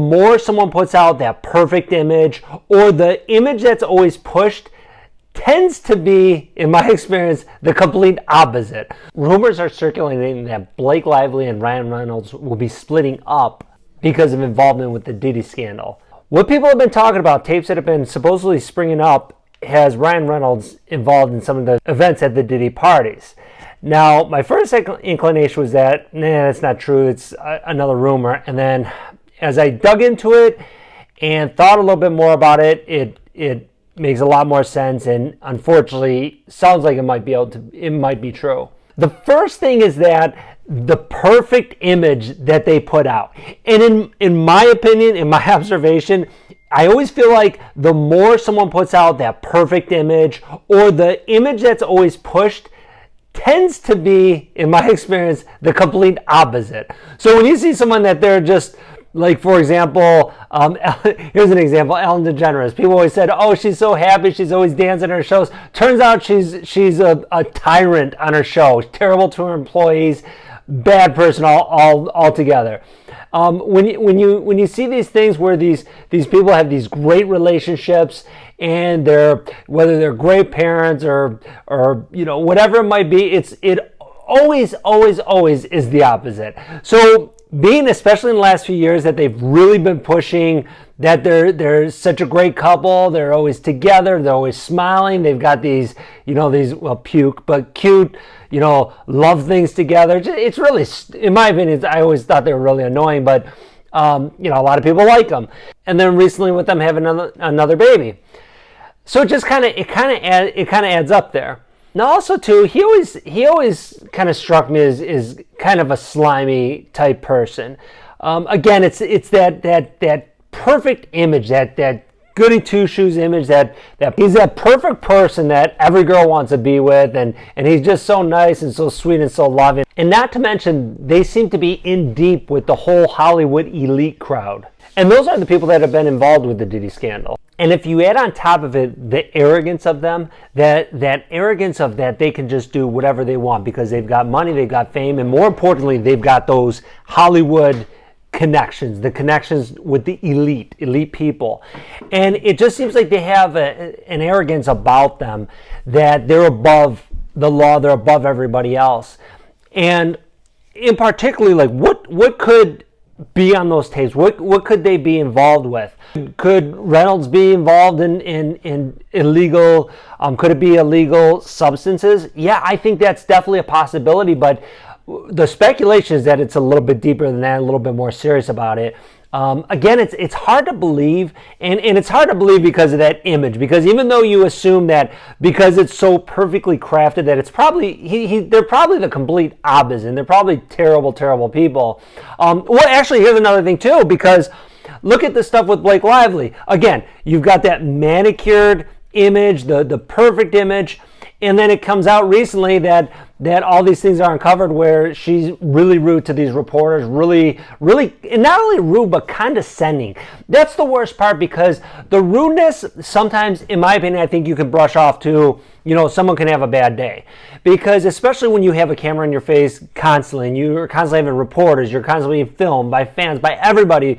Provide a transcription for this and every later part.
The more someone puts out that perfect image, or the image that's always pushed, tends to be, in my experience, the complete opposite. Rumors are circulating that Blake Lively and Ryan Reynolds will be splitting up because of involvement with the Diddy scandal. What people have been talking about, tapes that have been supposedly springing up, has Ryan Reynolds involved in some of the events at the Diddy parties. Now, my first inclination was that, that's not true, it's another rumor. And then as I dug into it and thought a little bit more about it, it makes a lot more sense, and unfortunately sounds like it might be true. The first thing is that the perfect image that they put out. And in my opinion, in my observation, I always feel like the more someone puts out that perfect image, or the image that's always pushed, tends to be, in my experience, the complete opposite. So when you see someone that they're just, like, for example, here's an example, Ellen DeGeneres. People always said, oh, she's so happy, she's always dancing at her shows. Turns out she's a tyrant on her show, terrible to her employees, bad person altogether. When you see these things where these people have these great relationships, and whether they're great parents or whatever it might be, it always is the opposite. So being, especially in the last few years, that they've really been pushing that they're such a great couple, they're always together, they're always smiling, they've got these puke, but cute, love things together. It's really, in my opinion, I always thought they were really annoying, but a lot of people like them. And then recently with them having another baby. So it kind of adds up there. Now also too, he always kind of struck me as kind of a slimy type person. Again, it's that perfect image, that goody two shoes image, that he's that perfect person that every girl wants to be with, and he's just so nice and so sweet and so loving. And not to mention, they seem to be in deep with the whole Hollywood elite crowd. And those are the people that have been involved with the Diddy scandal. And if you add on top of it the arrogance of them, that arrogance of that they can just do whatever they want because they've got money, they've got fame, and more importantly, they've got those Hollywood connections, the connections with the elite people. And it just seems like they have an arrogance about them that they're above the law, they're above everybody else. And in particular, like what could be on those tapes? What could they be involved with? Could Reynolds be involved in illegal, could it be illegal substances? Yeah, I think that's definitely a possibility, but the speculation is that it's a little bit deeper than that, a little bit more serious about it. Again, it's hard to believe, and it's hard to believe because of that image, because even though you assume that because it's so perfectly crafted that it's probably, they're probably the complete opposite, and they're probably terrible people. Well, actually, here's another thing too, because look at the stuff with Blake Lively. Again, you've got that manicured image, the perfect image, and then it comes out recently that all these things are uncovered where she's really rude to these reporters, really, and not only rude, but condescending. That's the worst part, because the rudeness, sometimes, in my opinion, I think you can brush off to, someone can have a bad day. Because especially when you have a camera in your face constantly, and you're constantly having reporters, you're constantly filmed by fans, by everybody,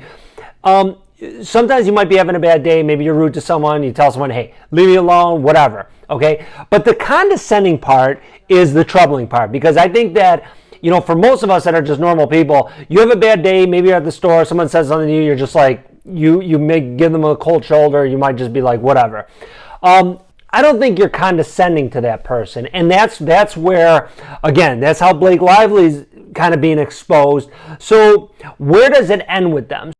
sometimes you might be having a bad day, maybe you're rude to someone, you tell someone, hey, leave me alone, whatever, okay? But the condescending part is the troubling part, because I think that, for most of us that are just normal people, you have a bad day, maybe you're at the store, someone says something to you, you're just like, you may give them a cold shoulder, you might just be like, whatever. I don't think you're condescending to that person, and that's where, again, that's how Blake Lively's kind of being exposed. So where does it end with them?